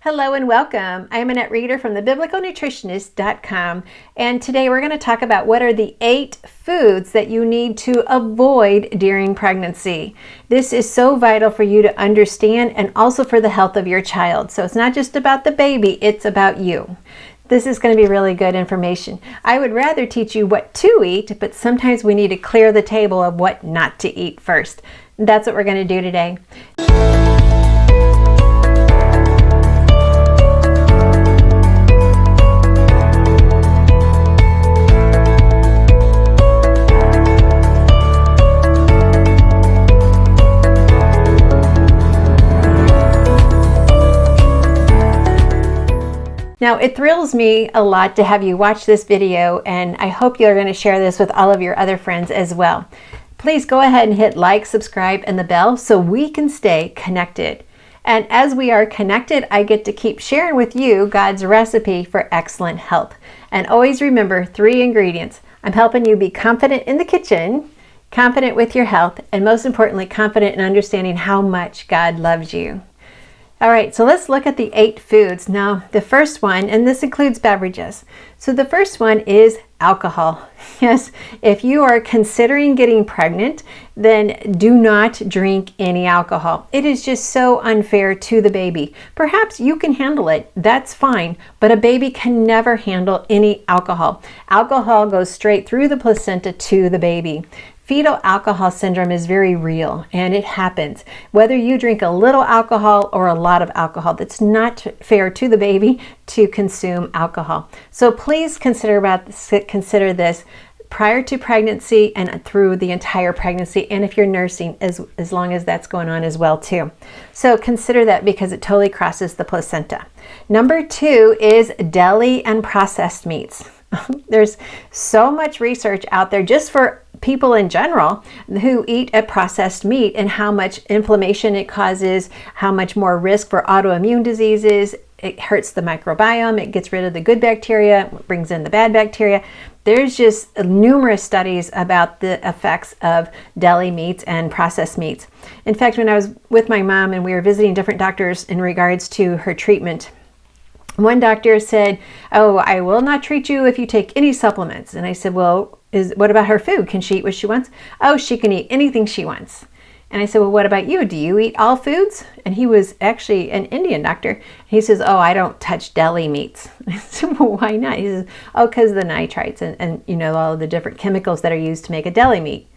Hello and welcome. I'm Annette Reeder from thebiblicalnutritionist.com, and today we're going to talk about what are the 8 foods that you need to avoid during pregnancy. This is so vital for you to understand and also for the health of your child. So it's not just about the baby, it's about you. This is going to be really good information. I would rather teach you what to eat, but sometimes we need to clear the table of what not to eat first. That's what we're going to do today. Now, it thrills me a lot to have you watch this video, and I hope you're going to share this with all of your other friends as well. Please go ahead and hit like, subscribe, and the bell so we can stay connected. And as we are connected, I get to keep sharing with you God's recipe for excellent health. And always remember 3 ingredients. I'm helping you be confident in the kitchen, confident with your health, and most importantly, confident in understanding how much God loves you. All right, so let's look at the 8 foods. Now, the first one, and this includes beverages. So the first one is alcohol. Yes, if you are considering getting pregnant, then do not drink any alcohol. It is just so unfair to the baby. Perhaps you can handle it, that's fine, but a baby can never handle any alcohol. Alcohol goes straight through the placenta to the baby. Fetal Alcohol Syndrome is very real, and it happens. Whether you drink a little alcohol or a lot of alcohol, that's not fair to the baby to consume alcohol. So please consider this prior to pregnancy and through the entire pregnancy, and if you're nursing, as long as that's going on as well too. So consider that because it totally crosses the placenta. Number 2 is deli and processed meats. There's so much research out there just for people in general who eat a processed meat and how much inflammation it causes, how much more risk for autoimmune diseases. It hurts the microbiome, it gets rid of the good bacteria, brings in the bad bacteria. There's just numerous studies about the effects of deli meats and processed meats. In fact, when I was with my mom and we were visiting different doctors in regards to her treatment, one doctor said, "Oh, I will not treat you if you take any supplements." And I said, "Well, what about her food? Can she eat what she wants?" "Oh, she can eat anything she wants." And I said, "Well, what about you? Do you eat all foods?" And he was actually an Indian doctor. He says, "Oh, I don't touch deli meats." I said, "Well, why not?" He says, "Oh, because of the nitrites and you know, all of the different chemicals that are used to make a deli meat."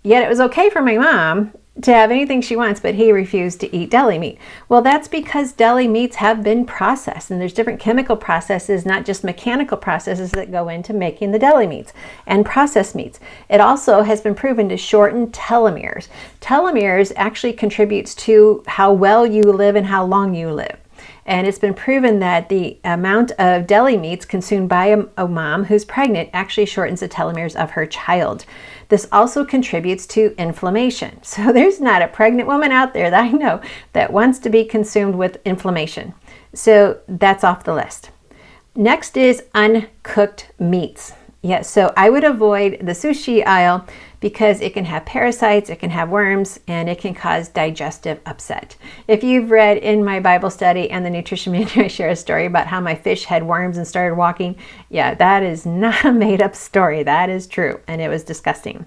Yet it was okay for my mom to have anything she wants, but he refused to eat deli meat. Well, that's because deli meats have been processed, and there's different chemical processes, not just mechanical processes, that go into making the deli meats and processed meats. It also has been proven to shorten telomeres. Telomeres actually contributes to how well you live and how long you live. And it's been proven that the amount of deli meats consumed by a mom who's pregnant actually shortens the telomeres of her child. This also contributes to inflammation. So there's not a pregnant woman out there that I know that wants to be consumed with inflammation. So that's off the list. Next is uncooked meats. Yes, so I would avoid the sushi aisle because it can have parasites, it can have worms, and it can cause digestive upset. If you've read in my Bible study and the nutrition manual, I share a story about how my fish had worms and started walking. Yeah, that is not a made-up story. That is true, and it was disgusting.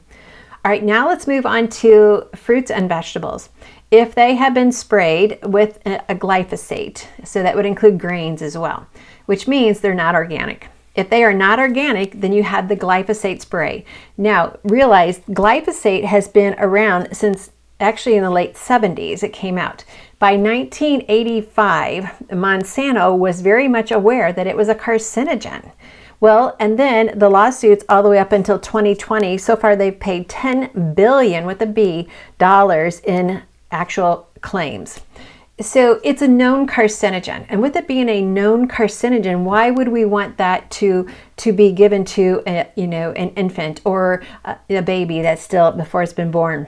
All right, now let's move on to fruits and vegetables. If they have been sprayed with a glyphosate, so that would include grains as well, which means they're not organic. If they are not organic, then you have the glyphosate spray. Now, realize glyphosate has been around since actually in the late 70s it came out. By 1985, Monsanto was very much aware that it was a carcinogen. Well, and then the lawsuits all the way up until 2020, so far they've paid $10 billion with a B dollars in actual claims. So it's a known carcinogen, and with it being a known carcinogen, why would we want that to be given to an infant or a baby that's still before it's been born?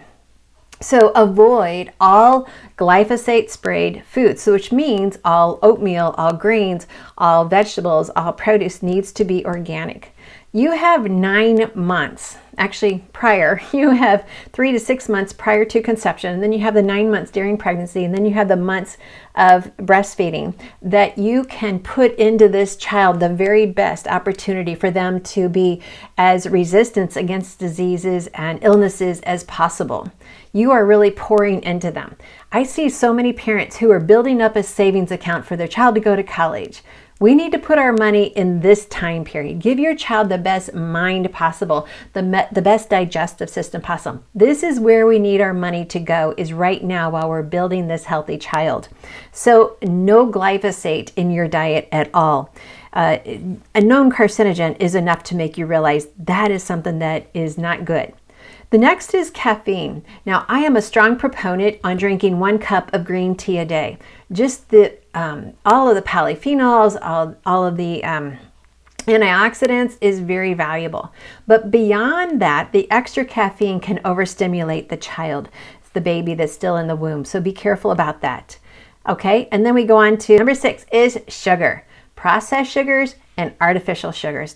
So avoid all glyphosate sprayed foods, which means all oatmeal, all grains, all vegetables, all produce needs to be organic. you have 9 months, actually prior, you have 3 to 6 months prior to conception, and then you have the 9 months during pregnancy, and then you have the months of breastfeeding that you can put into this child the very best opportunity for them to be as resistant against diseases and illnesses as possible. You are really pouring into them. I see so many parents who are building up a savings account for their child to go to college. We need to put our money in this time period. Give your child the best mind possible, the best digestive system possible. This is where we need our money to go, is right now while we're building this healthy child. So no glyphosate in your diet at all. A known carcinogen is enough to make you realize that is something that is not good. The next is caffeine. Now, I am a strong proponent on drinking 1 cup of green tea a day. Just the all of the polyphenols, all of the antioxidants is very valuable. But beyond that, the extra caffeine can overstimulate the child, the baby that's still in the womb. So be careful about that. Okay, and then we go on to number 6 is sugar. Processed sugars and artificial sugars.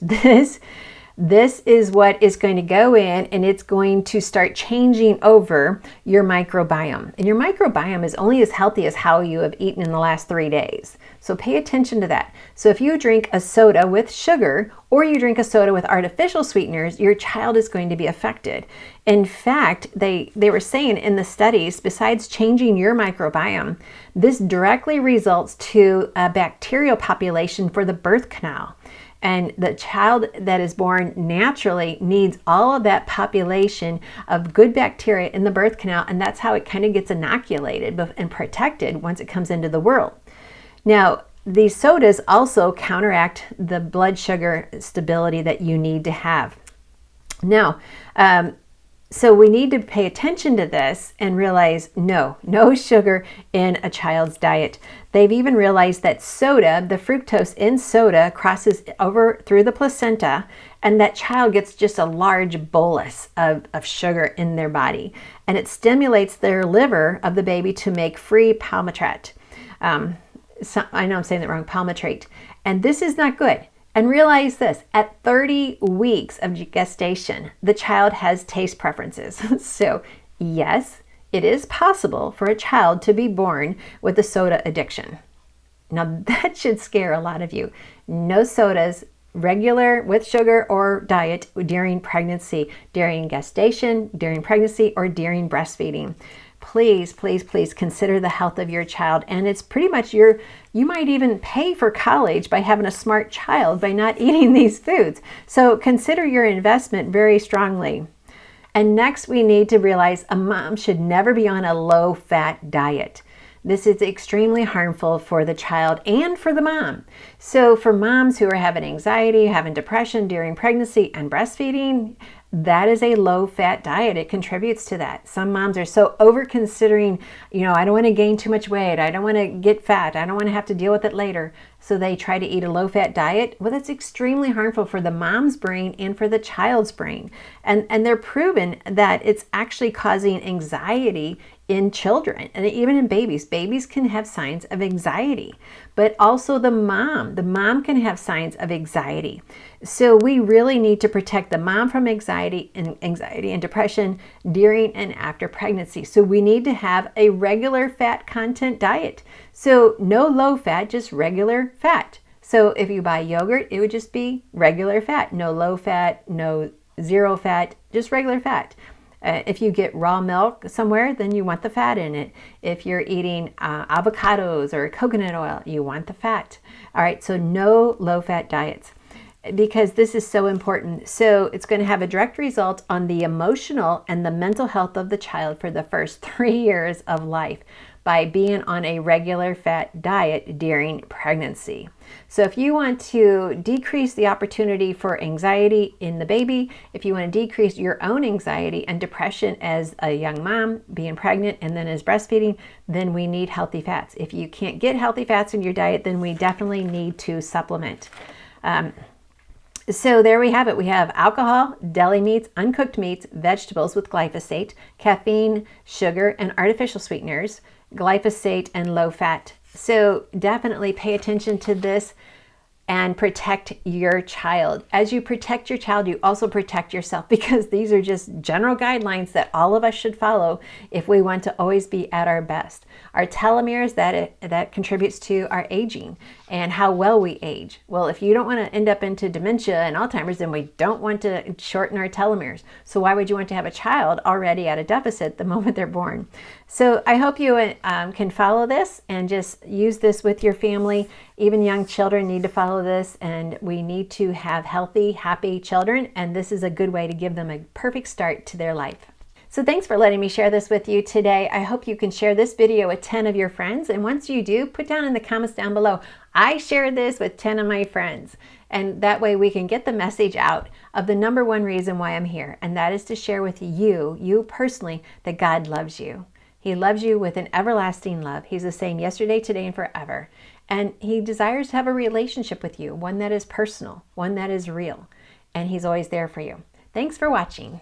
This is what is going to go in, and it's going to start changing over your microbiome. And your microbiome is only as healthy as how you have eaten in the last 3 days. So pay attention to that. So if you drink a soda with sugar or you drink a soda with artificial sweeteners, your child is going to be affected. In fact, they were saying in the studies, besides changing your microbiome, this directly results to a bacterial population for the birth canal. And the child that is born naturally needs all of that population of good bacteria in the birth canal, and that's how it kind of gets inoculated and protected once it comes into the world. Now, these sodas also counteract the blood sugar stability that you need to have. Now, so we need to pay attention to this and realize no sugar in a child's diet. They've even realized that soda, the fructose in soda, crosses over through the placenta, and that child gets just a large bolus of sugar in their body. And it stimulates their liver of the baby to make free palmitate. I know I'm saying that wrong, palmitate. And this is not good. And realize this, at 30 weeks of gestation, the child has taste preferences. So yes, it is possible for a child to be born with a soda addiction. Now that should scare a lot of you. No sodas, regular with sugar or diet during pregnancy, during gestation, during pregnancy, or during breastfeeding. Please, please, please consider the health of your child. And it's pretty much you might even pay for college by having a smart child by not eating these foods. So consider your investment very strongly. And next, we need to realize a mom should never be on a low-fat diet. This is extremely harmful for the child and for the mom. So for moms who are having anxiety, having depression during pregnancy and breastfeeding, that is a low-fat diet. It contributes to that. Some moms are so over-considering, I don't want to gain too much weight. I don't want to get fat. I don't want to have to deal with it later. So they try to eat a low-fat diet. Well, that's extremely harmful for the mom's brain and for the child's brain. And they're proven that it's actually causing anxiety in children and even in babies. Babies can have signs of anxiety, but also the mom can have signs of anxiety. So we really need to protect the mom from anxiety and depression during and after pregnancy. So we need to have a regular fat content diet. So no low fat, just regular fat. So if you buy yogurt, it would just be regular fat. No low fat, no zero fat, just regular fat. If you get raw milk somewhere, then you want the fat in it. If you're eating avocados or coconut oil, you want the fat. All right, so no low-fat diets, because this is so important. So it's going to have a direct result on the emotional and the mental health of the child for the first 3 years of life by being on a regular fat diet during pregnancy. So if you want to decrease the opportunity for anxiety in the baby, if you want to decrease your own anxiety and depression as a young mom, being pregnant, and then as breastfeeding, then we need healthy fats. If you can't get healthy fats in your diet, then we definitely need to supplement. So there we have it. We have alcohol, deli meats, uncooked meats, vegetables with glyphosate, caffeine, sugar, and artificial sweeteners, glyphosate, and low fat. So definitely pay attention to this. and protect your child. As you protect your child, you also protect yourself, because these are just general guidelines that all of us should follow if we want to always be at our best. Our telomeres, that contributes to our aging and how well we age. Well, if you don't want to end up into dementia and Alzheimer's, then we don't want to shorten our telomeres. So why would you want to have a child already at a deficit the moment they're born? So I hope you can follow this and just use this with your family. Even young children need to follow this, and we need to have healthy, happy children, and this is a good way to give them a perfect start to their life. So thanks for letting me share this with you today. I hope you can share this video with 10 of your friends, and once you do, put down in the comments down below, I shared this with 10 of my friends. And that way we can get the message out of the number one reason why I'm here, and that is to share with you personally, that God loves you. He loves you with an everlasting love. He's the same yesterday, today, and forever. And He desires to have a relationship with you, one that is personal, one that is real. And He's always there for you. Thanks for watching.